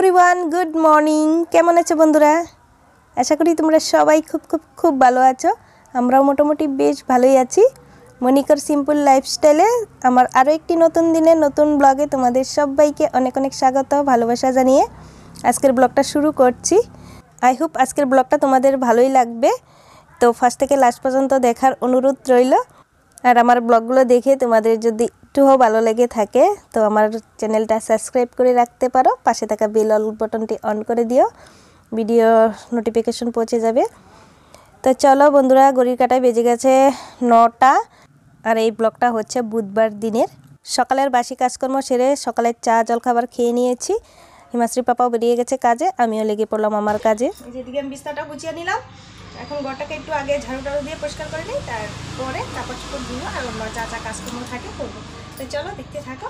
Everyone, good morning. কেমন আছো বন্ধুরা? আশা করি তোমরা সবাই খুব খুব খুব ভালো আছো। আমরাও মোটামুটি বেশ ভালোই আছি। মনিকার সিম্পল লাইফস্টাইলে আমার আরও একটি নতুন দিনে নতুন ব্লগে তোমাদের সবাইকে অনেক অনেক স্বাগত, ভালোবাসা জানিয়ে আজকের ব্লগটা শুরু করছি। আই হোপ আজকের ব্লগটা তোমাদের ভালোই লাগবে। তো ফার্স্ট থেকে লাস্ট পর্যন্ত দেখার অনুরোধ রইল। আর আমার ব্লগগুলো দেখে তোমাদের যদি একটুও ভালো লেগে থাকে তো আমার চ্যানেলটা সাবস্ক্রাইব করে রাখতে পারো, পাশে থাকা বেল অল বাটনটি অন করে দিও, ভিডিও নোটিফিকেশন পৌঁছে যাবে। তো চলো বন্ধুরা, ঘড়ির কাঁটায় বেজে গেছে 9টা। আর এই ব্লগটা হচ্ছে বুধবার দিনের। সকালের বাসি কাজকর্ম সেরে সকালের চা জলখাবার খেয়ে নিয়েছি। হিমাশ্রী পাপাও বেরিয়ে গেছে কাজে, আমিও লেগে পড়লাম আমার কাজে। যেদিকে আমি বিছানাটা গুছিয়ে নিলাম, এখন ঘরটাকে একটু আগে ঝাড়ু টাড়ু দিয়ে পরিষ্কার করে নিই, তারপরে কাপড় চোপড় ধুবো আর আমার যা যা কাজকর্ম থাকে করবো। তো চলো দেখতে থাকো।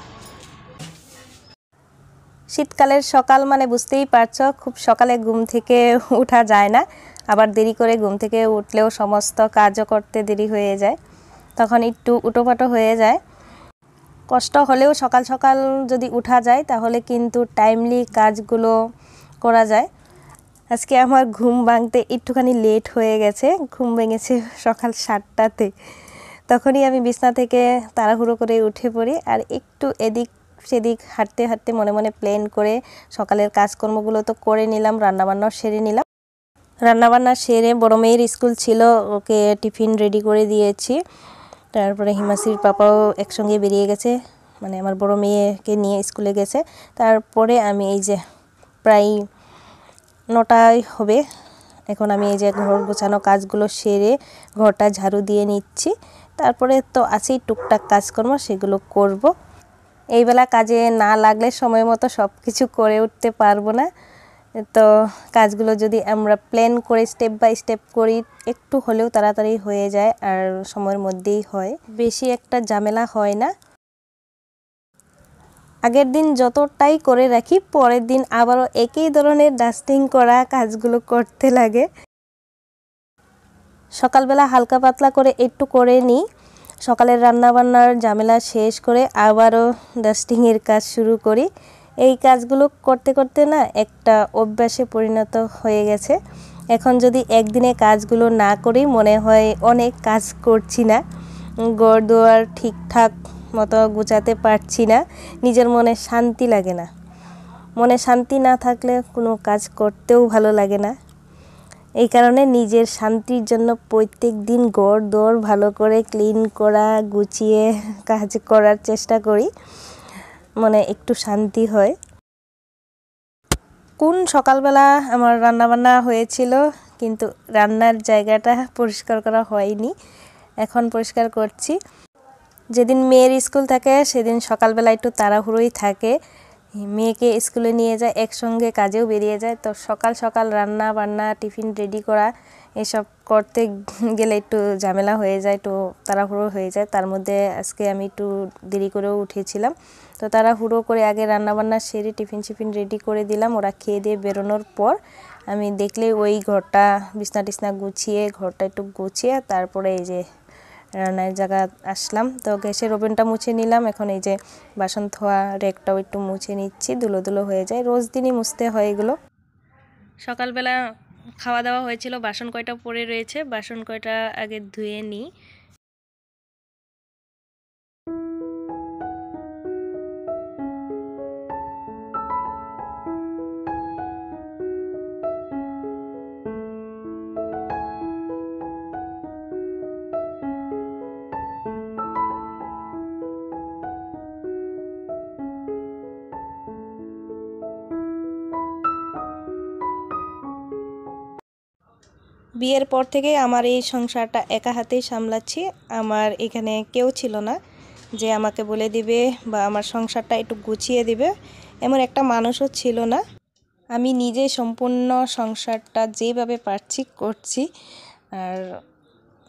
শীতকালের সকাল মানে বুঝতেই পারছো, খুব সকালে ঘুম থেকে ওঠা যায় না, আবার দেরি করে ঘুম থেকে উঠলেও সমস্ত কাজও করতে দেরি হয়ে যায়, তখন একটু উটোপাটো হয়ে যায়। কষ্ট হলেও সকাল সকাল যদি উঠা যায় তাহলে কিন্তু টাইমলি কাজগুলো করা যায়। আজকে আমার ঘুম ভাঙতে একটুখানি লেট হয়ে গেছে, ঘুম ভেঙেছে সকাল 7টাতে। তখনই আমি বিছনা থেকে তাড়াহুড়ো করে উঠে পড়ি আর একটু এদিক সেদিক হাঁটতে হাঁটতে মনে মনে প্ল্যান করে সকালের কাজকর্মগুলো তো করে নিলাম, রান্নাবান্নাও সেরে নিলাম। রান্নাবান্না সেরে বড় মেয়ের স্কুল ছিল, ওকে টিফিন রেডি করে দিয়েছি। তারপরে হিমাশ্রীর পাপাও একসঙ্গে বেরিয়ে গেছে, মানে আমার বড় মেয়েকে নিয়ে স্কুলে গেছে। তারপরে আমি এই যে প্রায় 9টায় হবে, এখন আমি এই যে ঘর গোছানো কাজগুলো সেরে ঘরটা ঝাড়ু দিয়ে নিচ্ছি। তারপরে তো আছেই টুকটাক কাজকর্ম, সেগুলো করব। এইবেলা কাজে না লাগলে সময় মতো সব কিছু করে উঠতে পারবো না। তো কাজগুলো যদি আমরা প্ল্যান করে স্টেপ বাই স্টেপ করি একটু হলেও তাড়াতাড়ি হয়ে যায় আর সময়ের মধ্যেই হয়, বেশি একটা ঝামেলা হয় না। আগের দিন যতটাই করে রাখি পরের দিন আবারও একই ধরনের ডাস্টিং করা কাজগুলো করতে লাগে। সকালবেলা হালকা পাতলা করে একটু করে নিই, সকালের রান্নাবান্নার ঝামেলা শেষ করে আবারও ডাস্টিংয়ের কাজ শুরু করি। এই কাজগুলো করতে করতে না একটা অভ্যাসে পরিণত হয়ে গেছে। এখন যদি একদিনে কাজগুলো না করি মনে হয় অনেক কাজ করছি না, ঘর দুয়ার ঠিকঠাক মতো গুছাতে পারছি না, নিজের মনে শান্তি লাগে না। মনে শান্তি না থাকলে কোনো কাজ করতেও ভালো লাগে না। এই কারণে নিজের শান্তির জন্য প্রত্যেক দিন ঘর দোর ভালো করে ক্লিন করা, গুছিয়ে কাজ করার চেষ্টা করি, মনে একটু শান্তি হয়। কোন সকালবেলা আমার রান্নাবান্না হয়েছিল, কিন্তু রান্নার জায়গাটা পরিষ্কার করা হয়নি, এখন পরিষ্কার করছি। যেদিন মেয়ের স্কুল থাকে সেদিন সকালবেলা একটু তাড়াহুড়োই থাকে, মেয়েকে স্কুলে নিয়ে যায় একসঙ্গে কাজেও বেরিয়ে যায়, তো সকাল সকাল রান্না বান্না টিফিন রেডি করা এসব করতে গেলে একটু ঝামেলা হয়ে যায়, একটু তাড়াহুড়ো হয়ে যায়। তার মধ্যে আজকে আমি একটু দেরি করেও উঠেছিলাম, তো তাড়াহুড়ো করে আগে রান্নাবান্না সেরে টিফিন রেডি করে দিলাম। ওরা খেয়ে দিয়ে বেরোনোর পর আমি দেখলে ওই ঘরটা বিছনা টিছনা গুছিয়ে ঘরটা একটু গুছিয়ে তারপরে এই যে রান্নার জায়গা আসলাম। তো গ্যাসের ওভেনটা মুছে নিলাম, এখন এই যে বাসন ধোয়া রেকটাও একটু মুছে নিচ্ছি, ধুলো ধুলো হয়ে যায়, রোজ দিনই মুছতে হয় এগুলো। সকালবেলা খাওয়া দাওয়া হয়েছিল, বাসন কয়টা পড়ে রয়েছে, বাসন কয়টা আগে ধুয়ে নিই। বিয়ের পর থেকে আমার এই সংসারটা একা হাতেই সামলাচ্ছি। আমার এখানে কেউ ছিল না যে আমাকে বলে দিবে বা আমার সংসারটা একটু গুছিয়ে দিবে, এমন একটা মানুষও ছিল না। আমি নিজে সম্পূর্ণ সংসারটা যেভাবে পারছি করছি, আর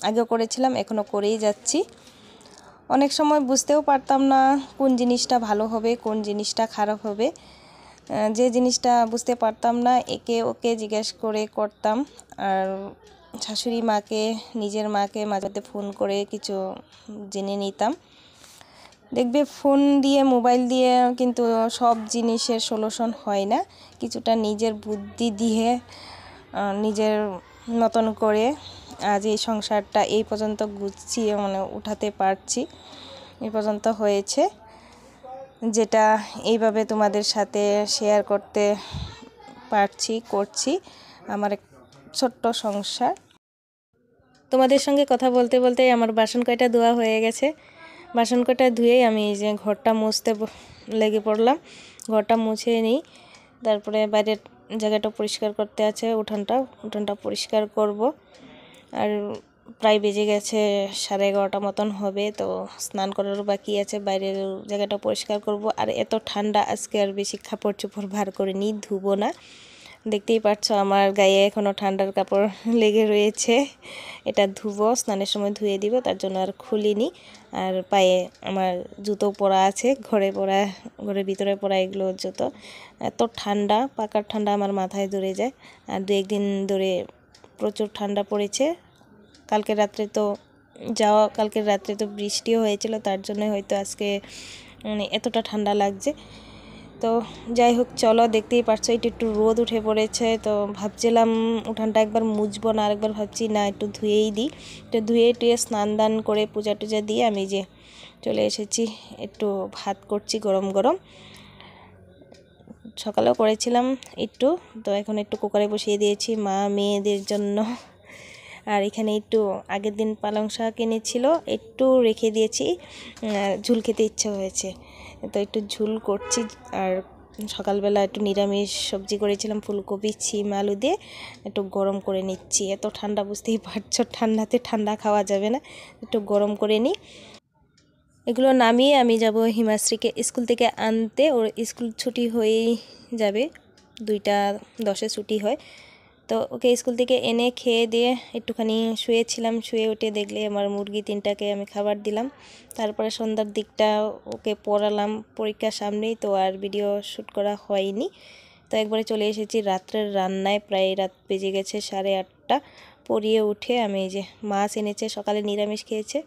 আগেও করেছিলাম, এখনও করেই যাচ্ছি। অনেক সময় বুঝতেও পারতাম না কোন জিনিসটা ভালো হবে কোন জিনিসটা খারাপ হবে, যে জিনিসটা বুঝতে পারতাম না একে ওকে জিজ্ঞেস করে করতাম। আর শাশুড়ি মাকে, নিজের মাকে মাঝে মধ্যে ফোন করে কিছু জেনে নিতাম। দেখবে ফোন দিয়ে মোবাইল দিয়ে কিন্তু সব জিনিসের সলিউশন হয় না, কিছুটা নিজের বুদ্ধি দিয়ে নিজের মতন করে আজ এই সংসারটা এই পর্যন্ত গুছিয়ে মানে উঠাতে পারছি, এই পর্যন্ত হয়েছে, যেটা এইভাবে তোমাদের সাথে শেয়ার করতে করছি আমার এক ছোট্ট সংসার। তোমাদের সঙ্গে কথা বলতে বলতে আমার বাসন কয়টা ধোয়া হয়ে গেছে। বাসন কয়টা ধুয়েই আমি এই যে ঘরটা মুছতে লেগে পড়লাম। ঘরটা মুছে নিই, তারপরে বাইরের জায়গাটা পরিষ্কার করতে আছে, উঠানটা পরিষ্কার করব। আর প্রায় বেজে গেছে 11:30 মতন হবে, তো স্নান করার বাকি আছে, বাইরের জায়গাটা পরিষ্কার করব। আর এত ঠান্ডা আজকে আর বেশি কাপড় চোপড় ভার করে নিই, ধুবো না। দেখতেই পাচ্ছ আমার গায়ে এখনও ঠান্ডার কাপড় লেগে রয়েছে, এটা ধুবো, স্নানের সময় ধুয়ে দিব, তার জন্য আর খুলিনি। আর পায়ে আমার জুতো পরা আছে, ঘরের ভিতরে পরা এগুলো জুতো। এত ঠান্ডা, পাকার ঠান্ডা আমার মাথায় ধরে যায়। আর 2-1 দিন ধরে প্রচুর ঠান্ডা পড়েছে। কালকে রাত্রে তো বৃষ্টিও হয়েছিল, তার জন্য হয়তো আজকে মানে এতটা ঠান্ডা লাগছে। তো যাই হোক, চলো, দেখতেই পারছো একটু রোদ উঠে পড়েছে, তো ভাবছিলাম উঠানটা একবার মুছবো না, আরেকবার ভাবছি না একটু ধুয়েই দিই। তো ধুয়ে টুয়ে স্নান দান করে পূজা টুজা দিয়ে আমি যে চলে এসেছি, একটু ভাত করছি গরম গরম। সকালেও করেছিলাম একটু, তো এখন একটু কুকারে বসিয়ে দিয়েছি মা মেয়েদের জন্য। আর এখানে একটু আগের দিন পালং শাক এনেছিল, একটু রেখে দিয়েছি, ঝুল খেতে ইচ্ছে হয়েছে, তো একটু ঝুল করছি। আর সকালবেলা একটু নিরামিষ সবজি করেছিলাম, ফুলকপি ছিম আলু দিয়ে, একটু গরম করে নিচ্ছি। এত ঠান্ডা, বুঝতেই পারছো, ঠান্ডাতে ঠান্ডা খাওয়া যাবে না, একটু গরম করে নিই। এগুলো নামিয়ে আমি যাব হিমাশ্রীকে স্কুল থেকে আনতে, ওর স্কুল ছুটি হয়েই যাবে, 2:10 ছুটি হয়। তো ওকে স্কুল থেকে এনে খেয়ে দিয়ে একটুখানি শুয়েছিলাম, শুয়ে উঠে দেখলে আমার মুরগি 3টাকে আমি খাবার দিলাম। তারপরে সন্ধ্যার দিকটা ওকে পড়ালাম, পরীক্ষার সামনেই, তো আর ভিডিও শ্যুট করা হয়নি। তো একবারে চলে এসেছি রাত্রের রান্নায়, প্রায় রাত বেজে গেছে 8:30। পরিয়ে উঠে আমি এই যে মাছ এনেছে, সকালে নিরামিষ খেয়েছে,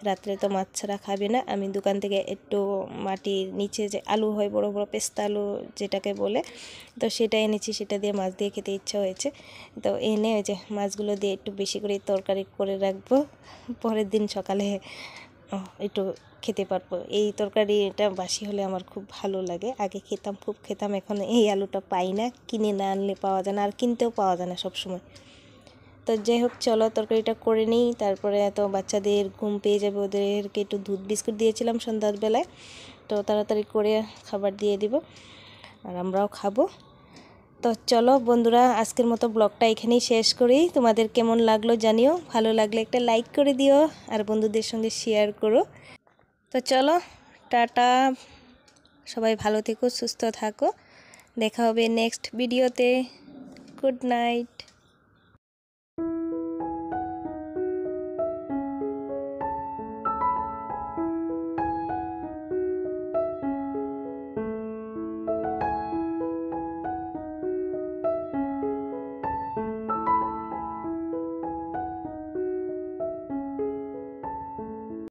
রাত্রে তো মাছ ছাড়া খাবে না। আমি দোকান থেকে একটু মাটির নিচে যে আলু হয়, বড় বড় পেস্তা আলু যেটাকে বলে, তো সেটা এনেছি, সেটা দিয়ে মাছ দিয়ে খেতে ইচ্ছা হয়েছে। তো এনে ওই যে মাছগুলো দিয়ে একটু বেশি করে তরকারি করে রাখবো, পরের দিন সকালে একটু খেতে পারবো। এই তরকারিটা বাসি হলে আমার খুব ভালো লাগে, আগে খুব খেতাম, এখন এই আলুটা পাই না, কিনে না আনলে পাওয়া যায় না, আর কিনতেও পাওয়া যায় না সবসময়। তো যাই হোক, চলো তরকারিটা করে নিই, তারপরে তো বাচ্চাদের ঘুম পেয়ে যাবে, ওদেরকে একটু দুধ বিস্কুট দিয়েছিলাম সন্ধ্যার বেলায়, তো তাড়াতাড়ি করে খাবার দিয়ে দিব আর আমরাও খাবো। তো চলো বন্ধুরা, আজকের মতো ব্লগটা এখানেই শেষ করি। তোমাদের কেমন লাগলো জানিও, ভালো লাগলে একটা লাইক করে দিও আর বন্ধুদের সঙ্গে শেয়ার করো। তো চলো, টাটা, সবাই ভালো থেকো, সুস্থ থাকো, দেখা হবে নেক্সট ভিডিওতে। Good night.